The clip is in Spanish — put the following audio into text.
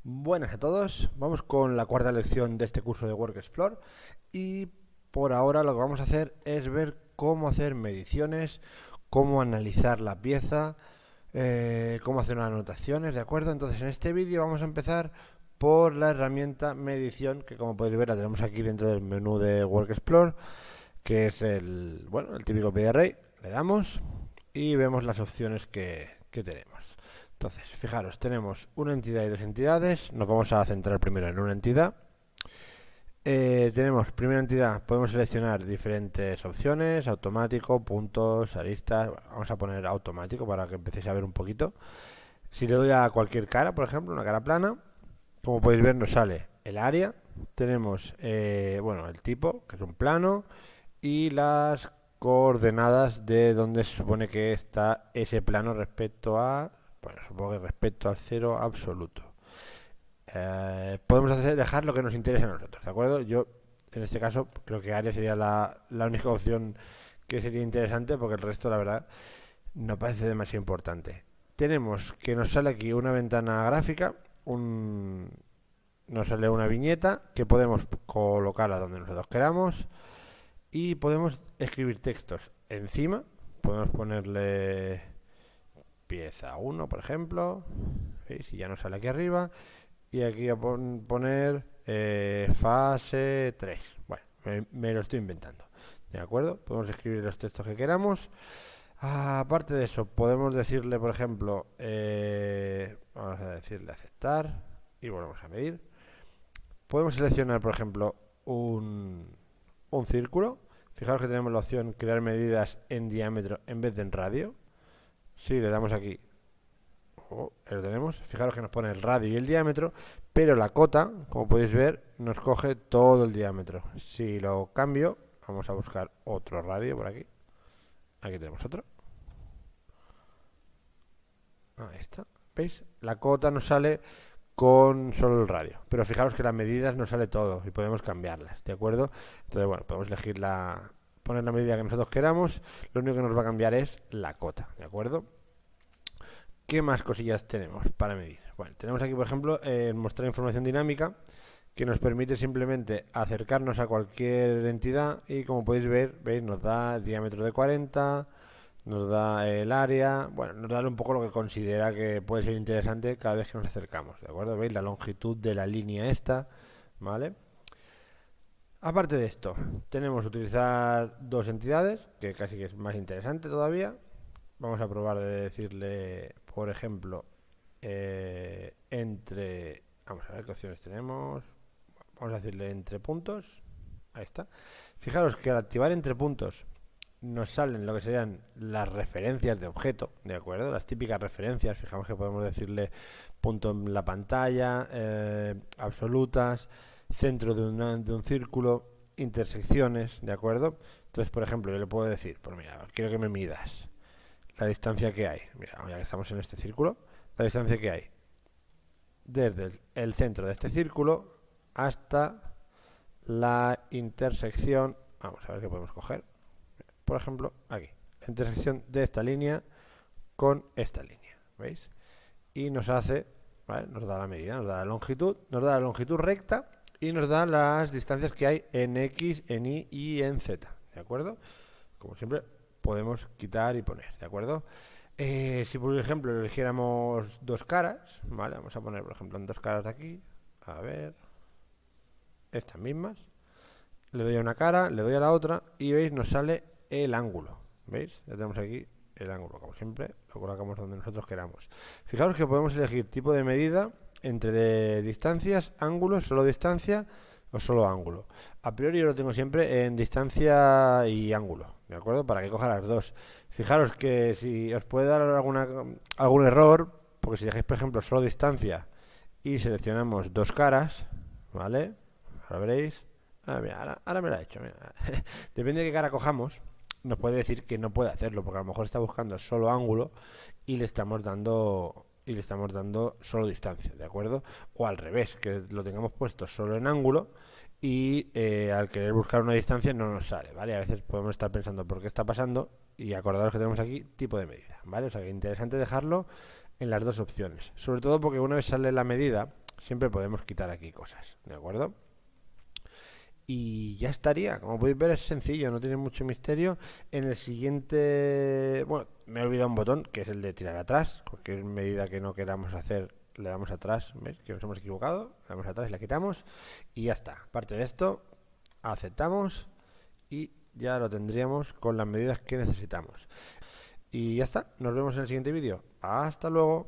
Buenas a todos, vamos con la cuarta lección de este curso de WorkExplore y por ahora lo que vamos a hacer es ver cómo hacer mediciones, cómo analizar la pieza, cómo hacer unas anotaciones, ¿de acuerdo? Entonces en este vídeo vamos a empezar por la herramienta medición, que como podéis ver la tenemos aquí dentro del menú de WorkExplore, que es el típico PDRay. Le damos y vemos las opciones que tenemos. Entonces, fijaros, tenemos una entidad y dos entidades. Nos vamos a centrar primero en una entidad. Tenemos primera entidad, podemos seleccionar diferentes opciones: automático, puntos, aristas. Bueno, vamos a poner automático para que empecéis a ver un poquito. Si le doy a cualquier cara, por ejemplo, una cara plana, como podéis ver nos sale el área. Tenemos el tipo, que es un plano, y las coordenadas de donde se supone que está ese plano respecto a, bueno, supongo que respecto al cero absoluto. Podemos dejar lo que nos interese a nosotros, ¿de acuerdo? Yo, en este caso, creo que área sería la única opción que sería interesante, porque el resto, la verdad, no parece demasiado importante. Tenemos que nos sale aquí una ventana gráfica, nos sale una viñeta que podemos colocarla donde nosotros queramos y podemos escribir textos encima. Podemos ponerle pieza 1, por ejemplo. ¿Veis? Y ya nos sale aquí arriba. Y aquí a poner fase 3. Bueno, me lo estoy inventando. ¿De acuerdo? Podemos escribir los textos que queramos. Aparte de eso, podemos decirle, por ejemplo, vamos a decirle aceptar y volvemos a medir. Podemos seleccionar, por ejemplo, un círculo. Fijaros que tenemos la opción crear medidas en diámetro en vez de en radio. Si le damos aquí, lo tenemos. Fijaros que nos pone el radio y el diámetro, pero la cota, como podéis ver, nos coge todo el diámetro. Si lo cambio, vamos a buscar otro radio por aquí. Aquí tenemos otro. Ahí está. ¿Veis? La cota nos sale con solo el radio, pero fijaros que las medidas nos sale todo y podemos cambiarlas, ¿de acuerdo? Entonces, bueno, podemos elegir poner la medida que nosotros queramos. Lo único que nos va a cambiar es la cota, ¿de acuerdo? ¿Qué más cosillas tenemos para medir? Bueno, tenemos aquí, por ejemplo, mostrar información dinámica, que nos permite simplemente acercarnos a cualquier entidad y, como podéis ver, ¿veis? Nos da el diámetro de 40, nos da el área, bueno, nos da un poco lo que considera que puede ser interesante cada vez que nos acercamos, ¿de acuerdo? ¿Veis? La longitud de la línea esta, ¿vale? Aparte de esto, tenemos utilizar dos entidades, que casi que es más interesante todavía. Vamos a probar de decirle, por ejemplo, vamos a ver qué opciones tenemos. Vamos a decirle entre puntos. Ahí está. Fijaros que al activar entre puntos nos salen lo que serían las referencias de objeto, ¿de acuerdo? Las típicas referencias. Fijamos que podemos decirle punto en la pantalla, absolutas, centro de un círculo, intersecciones, ¿de acuerdo? Entonces, por ejemplo, yo le puedo decir, pues mira, quiero que me midas la distancia que hay. Mira, ya que estamos en este círculo, la distancia que hay desde el centro de este círculo hasta la intersección. Vamos a ver qué podemos coger. Por ejemplo, aquí, la intersección de esta línea con esta línea, ¿veis? Y nos hace, ¿vale? Nos da la medida, nos da la longitud recta y nos da las distancias que hay en X, en Y y en Z, ¿de acuerdo? Como siempre, podemos quitar y poner, ¿de acuerdo? Si por ejemplo eligiéramos dos caras, ¿vale? Vamos a poner, por ejemplo, en dos caras de aquí, a ver, estas mismas. Le doy a una cara, le doy a la otra y veis, nos sale el ángulo, ¿veis? Ya tenemos aquí el ángulo, como siempre, lo colocamos donde nosotros queramos. Fijaros que podemos elegir tipo de medida entre de distancias, ángulos, solo distancia o solo ángulo. A priori yo lo tengo siempre en distancia y ángulo, ¿de acuerdo? Para que coja las dos. Fijaros que si os puede dar algún error, porque si dejáis, por ejemplo, solo distancia y seleccionamos dos caras, ¿vale? Ahora veréis. Mira, ahora me lo ha hecho. Mira. Depende de qué cara cojamos, nos puede decir que no puede hacerlo, porque a lo mejor está buscando solo ángulo y le estamos dando solo distancia, ¿de acuerdo? O al revés, que lo tengamos puesto solo en ángulo y al querer buscar una distancia no nos sale, ¿vale? A veces podemos estar pensando por qué está pasando y acordaros que tenemos aquí tipo de medida, ¿vale? O sea que es interesante dejarlo en las dos opciones, sobre todo porque una vez sale la medida, siempre podemos quitar aquí cosas, ¿de acuerdo? Y ya estaría, como podéis ver es sencillo, no tiene mucho misterio. En el siguiente, bueno, me he olvidado un botón que es el de tirar atrás. Cualquier medida que no queramos hacer, le damos atrás, ¿veis? Que nos hemos equivocado, le damos atrás y la quitamos y ya está. Aparte de esto, aceptamos y ya lo tendríamos con las medidas que necesitamos. Y ya está, nos vemos en el siguiente vídeo. Hasta luego.